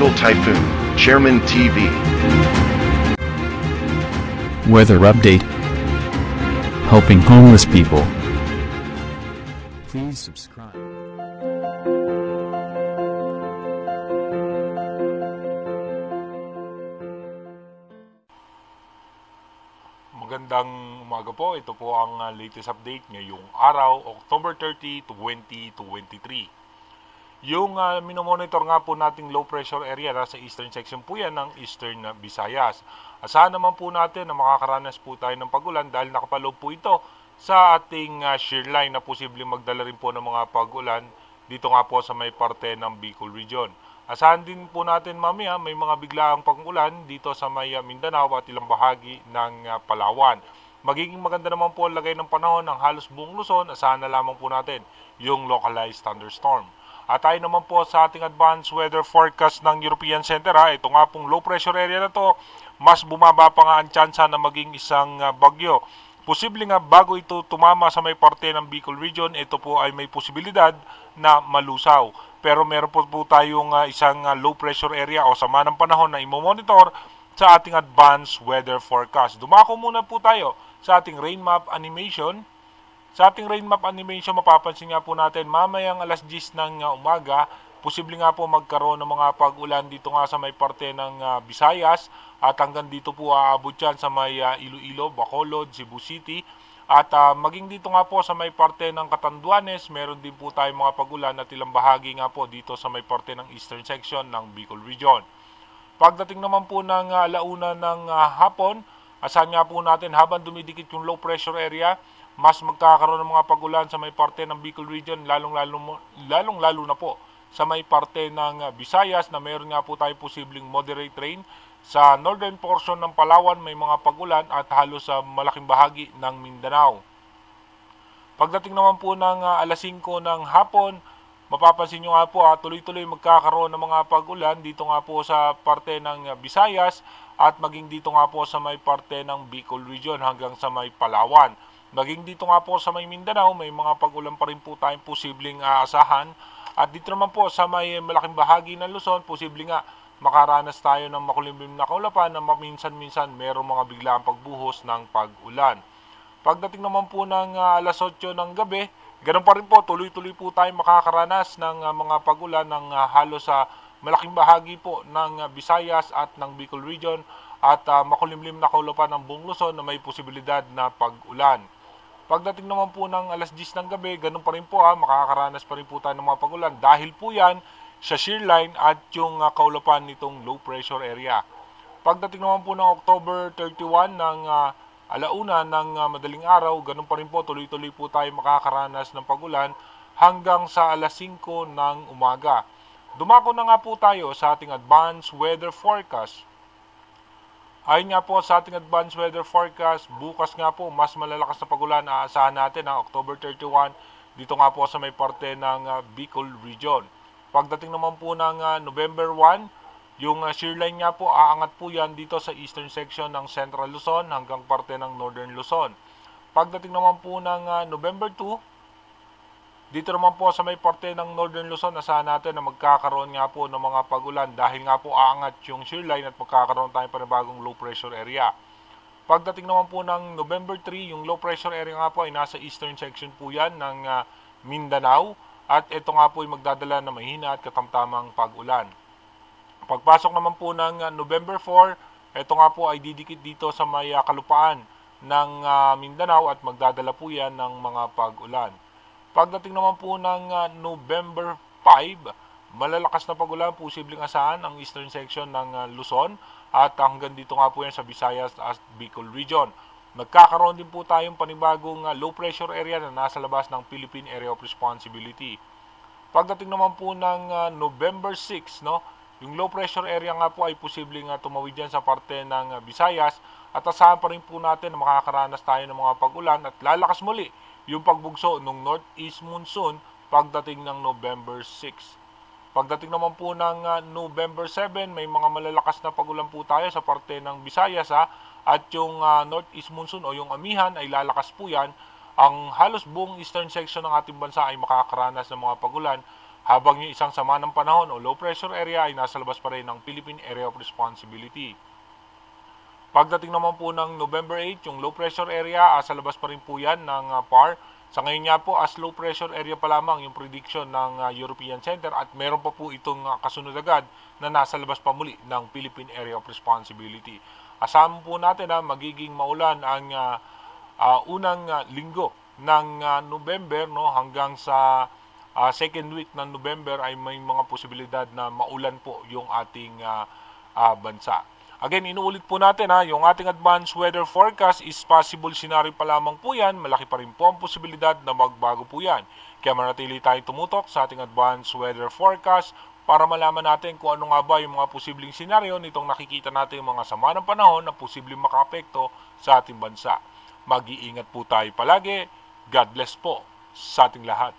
Tropical Typhoon, Chairman TV. Weather update. Helping homeless people. Please subscribe. Magandang umaga po. Ito po ang latest update ngayong araw, October 30, 2023. Yung minomonitor nga po nating low pressure area nasa eastern section po yan ng Eastern Visayas. Asahan naman po natin na makakaranas po tayo ng pagulan dahil nakapaloob po ito sa ating shear line na posibleng magdala rin po ng mga pagulan dito nga po sa may parte ng Bicol Region. Asahan din po natin mamaya may mga biglaang pagulan dito sa may Mindanao at ilang bahagi ng Palawan. Magiging maganda naman po ang lagay ng panahon ng halos buong Luzon. Asahan na lamang po natin yung localized thunderstorm. At tayo naman po sa ating advanced weather forecast ng European Center. Ito nga pong low pressure area na to, mas bumaba pa nga ang tsansa na maging isang bagyo. Posible nga bago ito tumama sa may parte ng Bicol Region, ito po ay may posibilidad na malusaw. Pero meron po tayong isang low pressure area o sama ng panahon na imomonitor sa ating advanced weather forecast. Dumako muna po tayo sa ating rain map animation. Sa ating rain map animation, mapapansin nga po natin mamayang alas 10 ng umaga, posible nga po magkaroon ng mga pag-ulan dito nga sa may parte ng Visayas at hanggang dito po aabot yan sa may Iloilo, Bacolod, Cebu City at maging dito nga po sa may parte ng Catanduanes, meron din po tayong mga pag-ulan at ilang bahagi nga po dito sa may parte ng eastern section ng Bicol Region. Pagdating naman po ng alauna ng hapon, asahan nga po natin habang dumidikit yung low pressure area, mas magkakaroon ng mga pagulan sa may parte ng Bicol Region, lalong-lalo na po sa may parte ng Visayas na meron nga po tayo posibleng moderate rain. Sa northern portion ng Palawan may mga pagulan at halos sa malaking bahagi ng Mindanao. Pagdating naman po ng alas 5 ng hapon, mapapansin nyo nga po tuloy-tuloy magkakaroon ng mga pagulan dito nga po sa parte ng Visayas at maging dito nga po sa may parte ng Bicol Region hanggang sa may Palawan. Maging dito nga po sa may Mindanao, may mga pag-ulan pa rin po tayong posibleng aasahan. At dito naman po sa may malaking bahagi ng Luzon, posibleng nga makaranas tayo ng makulimlim na kaulapan na maminsan-minsan mayroong mga biglaang pagbuhos ng pag-ulan. Pagdating naman po ng alas 8 ng gabi, ganun pa rin po, tuloy-tuloy po tayo makakaranas ng mga pag-ulan ng halos sa malaking bahagi po ng Visayas at ng Bicol Region at makulimlim na kaulapan ng buong Luzon na may posibilidad na pag-ulan. Pagdating naman po ng alas 10 ng gabi, ganun pa rin po makakaranas pa rin po tayo ng mga pagulan dahil po yan sa shear line at yung kaulapan nitong low pressure area. Pagdating naman po ng October 31 ng alauna ng madaling araw, ganun pa rin po tuloy-tuloy po tayo makakaranas ng pagulan hanggang sa alas 5 ng umaga. Dumako na nga po tayo sa ating advanced weather forecast. Ayon nga po sa ating advanced weather forecast, bukas nga po mas malalakas na pagulan aasahan natin ang October 31 dito nga po sa may parte ng Bicol Region. Pagdating naman po ng November 1, yung shear line nga po aangat po yan dito sa eastern section ng Central Luzon hanggang parte ng Northern Luzon. Pagdating naman po ng November 2, dito naman po sa may parte ng Northern Luzon, asahan natin na magkakaroon nga po ng mga pagulan dahil nga po aangat yung shear line at magkakaroon tayo pa ng bagong low pressure area. Pagdating naman po ng November 3, yung low pressure area nga po ay nasa eastern section po yan ng Mindanao at ito nga po ay magdadala na mahina at katamtamang pag-ulan. Pagpasok naman po ng November 4, ito nga po ay didikit dito sa may kalupaan ng Mindanao at magdadala po yan ng mga pag-ulan. Pagdating naman po ng November 5, malalakas na pagulan, posibleng asahan ang eastern section ng Luzon at hanggang dito nga po yan sa Visayas at Bicol Region. Nagkakaroon din po tayong panibagong low pressure area na nasa labas ng Philippine Area of Responsibility. Pagdating naman po ng November 6, yung low pressure area nga po ay posibleng tumawid dyan sa parte ng Visayas at asahan pa rin po natin na makakaranas tayo ng mga pag-ulan at lalakas muli yung pagbugso ng northeast monsoon pagdating ng November 6. Pagdating naman po ng November 7, may mga malalakas na pagulan po tayo sa parte ng Visayas at yung northeast monsoon o yung amihan ay lalakas po yan. Ang halos buong eastern section ng ating bansa ay makakaranas ng mga pagulan habang yung isang sama ng panahon o low pressure area ay nasa labas pa rin ng Philippine Area of Responsibility. Pagdating naman po ng November 8, yung low pressure area, sa labas pa rin po yan ng PAR. Sa ngayon nga po, as low pressure area pa lamang yung prediction ng European Center at meron pa po itong kasunod agad na nasa labas pa muli ng Philippine Area of Responsibility. Asahan po natin na magiging maulan ang unang linggo ng November, no, hanggang sa second week ng November ay may mga posibilidad na maulan po yung ating bansa. Again, inuulit po natin yung ating advanced weather forecast is possible scenario pa lamang po yan. Malaki pa rin po ang posibilidad na magbago po yan. Kaya manatili tayong tumutok sa ating advanced weather forecast para malaman natin kung ano nga ba yung mga posibleng senaryo nitong nakikita natin yung mga sama ng panahon na posibleng makaapekto sa ating bansa. Mag-iingat po tayo palagi. God bless po sa ating lahat.